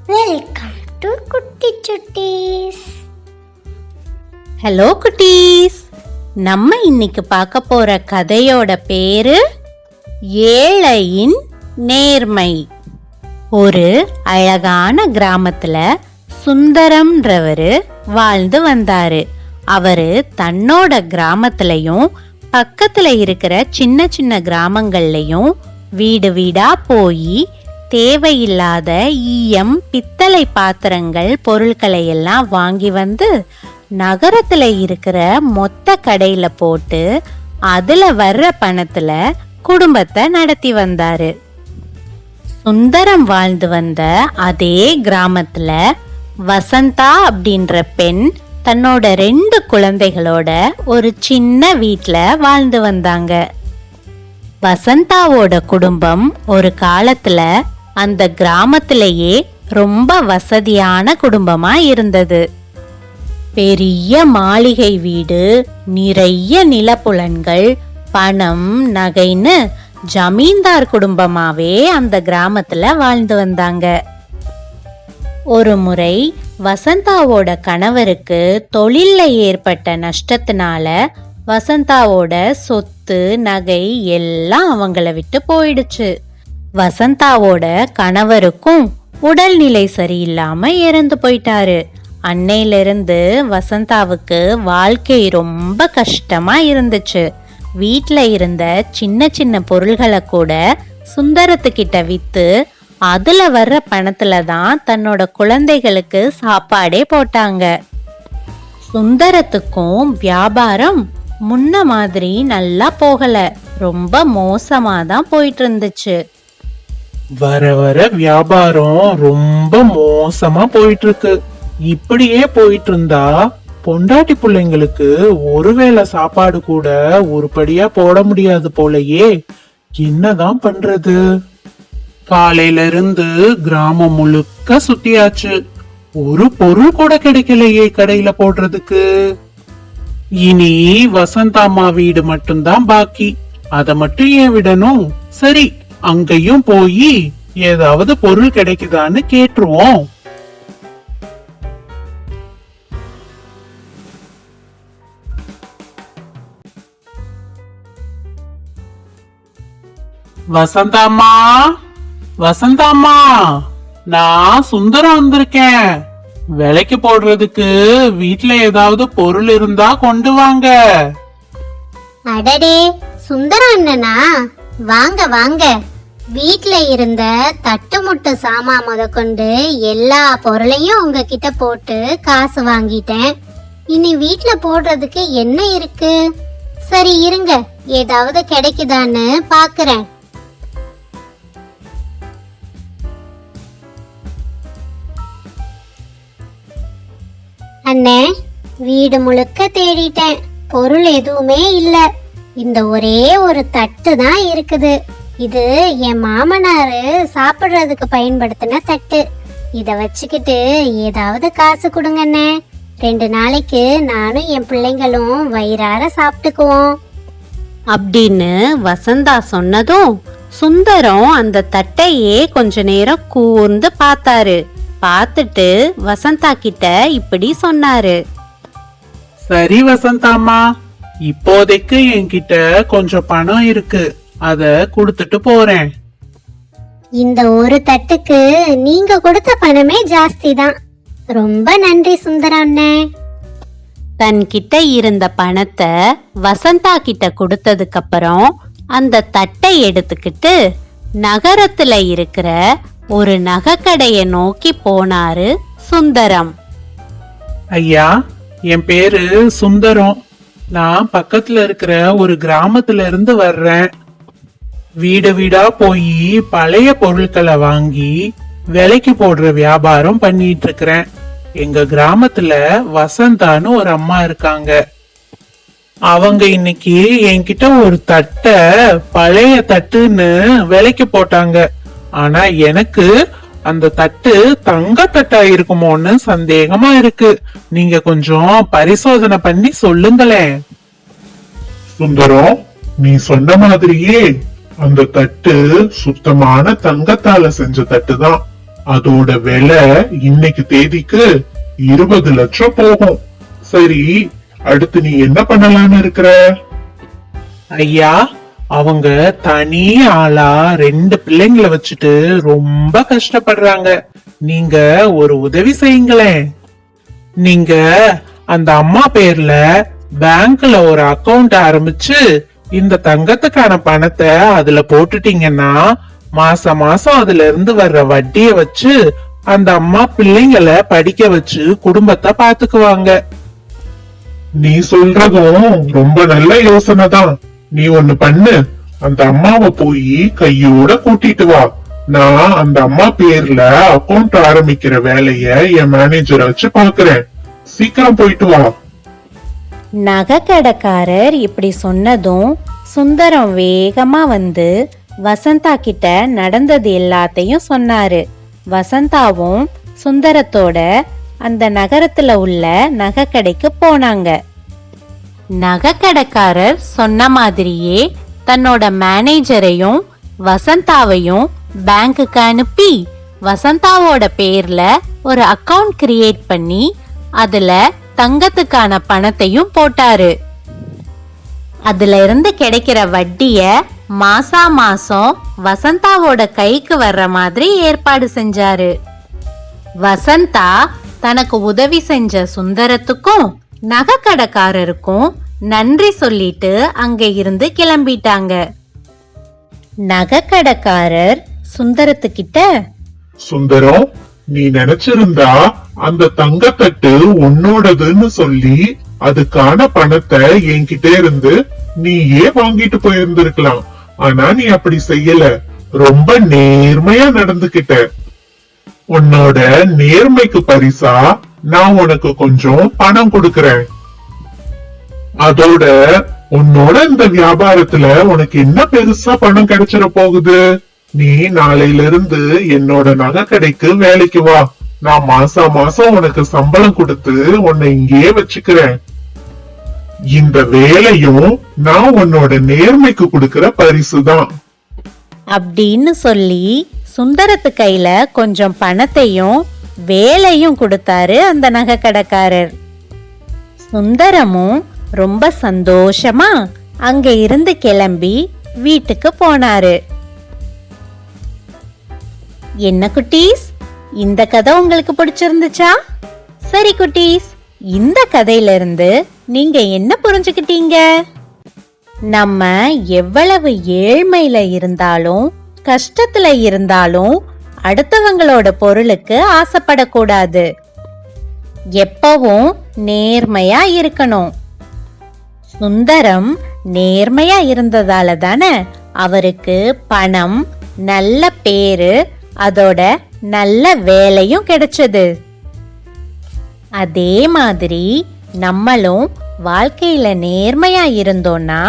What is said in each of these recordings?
Welcome to குட்டி சுட்டீஸ். Hello குட்டீஸ், நம்ம இன்னைக்கு பார்க்க போற கதையோட பேரு ஏழையின் நேர்மை. ஒரு அழகான கிராமத்துல சுந்தரம்ன்றவரு வாழ்ந்து வந்தாரு. அவரு தன்னோட கிராமத்திலையும் பக்கத்துல இருக்கிற சின்ன சின்ன கிராமங்கள்லயும் வீடு வீடா போய் தேவையில்லாத ஈயம் பித்தளை பாத்திரங்கள் பொருட்களை எல்லாம் வாங்கி வந்து நகரத்துல இருக்கிற மொத்த கடையில போட்டு அதுல வர்ற பணத்துல குடும்பத்தை நடத்தி வந்தாரு. சுந்தரம் வாழ்ந்து வந்த அதே கிராமத்துல வசந்தா அப்படின்ற பெண் தன்னோட 2 குழந்தைகளோட ஒரு சின்ன வீட்ல வாழ்ந்து வந்தாங்க. வசந்தாவோட குடும்பம் ஒரு காலத்துல அந்த கிராமத்திலேயே ரொம்ப வசதியான குடும்பமா இருந்தது. பெரிய மாளிகை வீடு, நிறைய நிலப்புலன்கள், பணம், நகைன்னு ஜமீன்தார் குடும்பமாவே அந்த கிராமத்துல வாழ்ந்து வந்தாங்க. ஒரு முறை வசந்தாவோட கணவருக்கு தொழில்ல ஏற்பட்ட நஷ்டத்தினால வசந்தாவோட சொத்து நகை எல்லாம் அவங்கள விட்டு போயிடுச்சு. வசந்தாவோட கணவருக்கும் உடல்நிலை சரியில்லாம இறந்து போயிட்டாரு. அன்னையிலிருந்து வசந்தாவுக்கு வாழ்க்கை ரொம்ப கஷ்டமா இருந்துச்சு. வீட்ல இருந்த சின்ன சின்ன பொருள்களை கூட சுந்தரத்துக்கிட்ட வித்து அதுல வர்ற பணத்துல தான் தன்னோட குழந்தைகளுக்கு சாப்பாடே போட்டாங்க. சுந்தரத்துக்கும் வியாபாரம் முன்ன மாதிரி நல்லா போகல, ரொம்ப மோசமா தான் போயிட்டு இருந்துச்சு. வர வர வியாபாரம் ரொம்ப மோசமா போயிட்டு இருக்கு. இப்படியே போயிட்டு இருந்தா பொண்டாட்டி பிள்ளைங்களுக்கு ஒருவேளை சாப்பாடு கூட உருப்படியா போட முடியாது போலயே. என்னதான் பண்றது? காலையில இருந்து கிராமம் முழுக்க சுத்தியாச்சு, ஒரு பொருள் கூட கிடைக்கலையே கடையில போடுறதுக்கு. இனி வசந்தாம்மா வீடு மட்டும்தான் பாக்கி. அத மட்டும் ஏன் விடணும்? சரி, அங்கேயும் போய் ஏதாவது பொருள் கிடைக்குதான்னு கேட்டுருவோம். வசந்தாம்மா, வசந்தாம்மா, நான் சுந்தரம் வந்திருக்கேன். விலைக்கு போடுறதுக்கு வீட்ல ஏதாவது பொருள் இருந்தா கொண்டு வாங்க. அடடே, சுந்தரம் அண்ணனா, வாங்க வாங்க. வீட்ல இருந்த தட்டு முட்டு சாமா முதற்கொண்டு எல்லா பொருளையும் உங்ககிட்ட போட்டு காசு வாங்கிட்டேன். இனி வீட்ல போடுறதுக்கு என்ன இருக்கு? சரி இருங்க, ஏதாவது கிடைக்குதான்னு பாக்குறேன். அண்ணே, வீடு முழுக்க தேடிட்டேன், பொருள் எதுவுமே இல்ல. இந்த ஒரே ஒரு தட்டு தான் இருக்குது. இது என் மாமனாரு சாப்பிடுறதுக்கு பயன்படுத்தின தட்டு. இத வச்சுக்கிட்டு ஏதாவது காசு கொடுங்கண்ணே. 2 நாளைக்கு நானும் என் பிள்ளைங்களும் வயிறார சாப்பிட்டுக்குவோம் அப்படின்னு வசந்தா சொன்னதும் சுந்தரம் அந்த தட்டையே கொஞ்ச நேரம் கூர்ந்து பார்த்தாரு. பார்த்துட்டு வசந்தா கிட்ட இப்படி சொன்னாரு. சரி வசந்தாம்மா, இப்போதைக்கு என்கிட்ட கொஞ்சம் பணம் இருக்கு, அத கொடுத்துட்டு போறேன். இந்த ஒரு தட்டுக்கு நீங்க கொடுத்த பணமே ஜாஸ்தி தான். ரொம்ப நன்றி சுந்தரம் அண்ணே. தன்கிட்ட இருந்த பணத்தை வசந்தா கிட்ட கொடுத்ததுக்கு அப்புறம் அந்த தட்டை எடுத்துக்கிட்டு நகரத்துல இருக்கிற ஒரு நகைக்கடைய நோக்கி போனாரு சுந்தரம். ஐயா, என் பேரு சுந்தரம். நான் பக்கத்துல இருக்கிற ஒரு கிராமத்துல இருந்து வர்றேன். வீடு வீடா போய் பழைய பொருட்களை வாங்கி விலைக்கு போடுற வியாபாரம் பண்ணிட்டு இருக்கிறேன். எங்க கிராமத்துல வசந்தான்னு ஒரு அம்மா இருக்காங்க. அவங்க இன்னைக்கு என்கிட்ட ஒரு தட்டை பழைய தட்டுன்னு விலைக்கு போட்டாங்க. ஆனா எனக்கு அந்த தட்டு தங்க தட்டா இருக்குமோன்னு சந்தேகமா இருக்கு. நீங்க கொஞ்சம் பரிசோதனை பண்ணி சொல்லுங்களேன். சுந்தரம், நீ சொன்ன மாதிரியே அந்த தட்டு சுத்தமான தங்கத்தால செஞ்ச தட்டு தான். அதோட விலை இன்னைக்கு தேதிக்கு 20 லட்சம் போகும். சரி, அடுத்து நீ என்ன பண்ணலாம்னு இருக்கிற? ஐயா, அவங்க தனி ஆளா 2 பிள்ளைங்களை வச்சுட்டு ரொம்ப கஷ்டப்படுறாங்க. நீங்க ஒரு உதவி செய்யுங்களேன். நீங்க அந்த அம்மா பேர்ல பேங்க்ல ஒரு அக்கவுண்ட் ஆரம்பிச்சு இந்த தங்கத்துக்கான பணத்தை அதுல போட்டுட்டீங்கன்னா மாசம் மாசம் அதுல இருந்து வர்ற வட்டிய வச்சு அந்த அம்மா பிள்ளைங்களை படிக்க வச்சு குடும்பத்தை பாத்துக்குவாங்க. நீ சொல்றதும் ரொம்ப நல்ல யோசனை தான். நீ ஒண்ணு பண்ணு, அந்த அம்மாவை போய் கையோட கூட்டிட்டு வா. நான் அந்த அம்மா பேர்ல அக்கவுண்ட் ஆரம்பிக்கிற வேலைய என் மேனேஜரை வச்சு பாக்குறேன். சீக்கிரம் போயிட்டு வா. நகைக்கடைக்காரர் இப்படி சொன்னதும் சுந்தரம் வேகமா வந்து வசந்தா கிட்ட நடந்தது எல்லாத்தையும் சொன்னாரு. வசந்தாவும் சுந்தரத்தோட அந்த நகரத்துல உள்ள நகைக்கடைக்கு போனாங்க. நகைக்கடைக்காரர் சொன்ன மாதிரியே தன்னோட மேனேஜரையும் வசந்தாவையும் பேங்க்குக்கு அனுப்பி வசந்தாவோட பேர்ல ஒரு அக்கவுண்ட் கிரியேட் பண்ணி அதுல தங்கத்துக்கான பணத்தையும் போட்டாரு. அதுல இருந்து கிடைக்கிற வட்டிய மாசா மாசம் வசந்தாவோட கைக்கு வர்ற மாதிரி ஏற்பாடு செஞ்சாரு. வசந்தா தனக்கு உதவி செஞ்ச சுந்தரத்துக்கும் நகைக்கடைக்காரருக்கும் நன்றி சொல்லிட்டு அங்க இருந்து கிளம்பிட்டாங்க. நகைக்கடைக்காரர் சுந்தரத்துக்கிட்ட, சுந்தரம், நீ நினைச்சிருந்தா அந்த தங்கத்தட்டு உன்னோடதுன்னு சொல்லி அதுக்கான பணத்தை என்கிட்ட இருந்து நீயே வாங்கிட்டு போயிருந்திருக்கலாம். ஆனா நீ அப்படி செய்யல. ரொம்ப நேர்மையா நடந்துகிட்ட. உன்னோட நேர்மைக்கு பரிசா நான் உனக்கு கொஞ்சம் பணம் கொடுக்கறேன். அதோட உன்னோட இந்த வியாபாரத்துல உனக்கு என்ன பெருசா பணம் கிடைச்சிட போகுது? நீ நாளையில இருந்து என்னோட நகை கடைக்கு வேலைக்கு வா. நான் மாசா மாசம் உனக்கு சம்பளம் கொடுத்து உன்னை இங்கேயே வச்சுக்கிறேன். இந்த வேலையும் நான் உன்னோட நேர்மைக்கு கொடுக்கிற பரிசுதான் அப்படின்னு சொல்லி சுந்தரத்து கையில கொஞ்சம் பணத்தையும் வேலையும் கொடுத்தாரு அந்த நகைக்கடைக்காரர். சுந்தரமும் ரொம்ப சந்தோஷமா அங்க இருந்து கிளம்பி வீட்டுக்கு போனாரு. என்ன குட்டீஸ், இந்த கதை உங்களுக்கு பிடிச்சிருந்துச்சா? சரி குட்டீஸ், இந்த கதையில இருந்து நீங்க என்ன புரிஞ்சுக்கிட்டீங்க? நம்ம எவ்வளவு ஏழ்மையில இருந்தாலும் கஷ்டத்துல இருந்தாலும் அடுத்தவங்களோட பொருளுக்கு ஆசைப்படக்கூடாது. எப்பவும் நேர்மையா இருக்கணும். சுந்தரம் நேர்மையா இருந்ததால தானே அவருக்கு பணம், நல்ல பேரு, அதோட நல்ல வேலையும் கிடைச்சது. அதே மாதிரி நம்மளும் வாழ்க்கையில நேர்மையா இருந்தோம்னா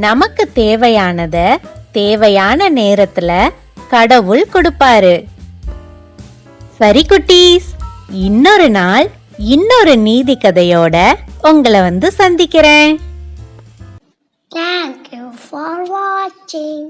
நமக்கு தேவையானத தேவையான நேரத்துல கடவுள் கொடுப்பாரு. சரி குட்டீஸ், இன்னொரு நாள் இன்னொரு நீதி கதையோட உங்களை வந்து சந்திக்கிறேன். Thank you for watching.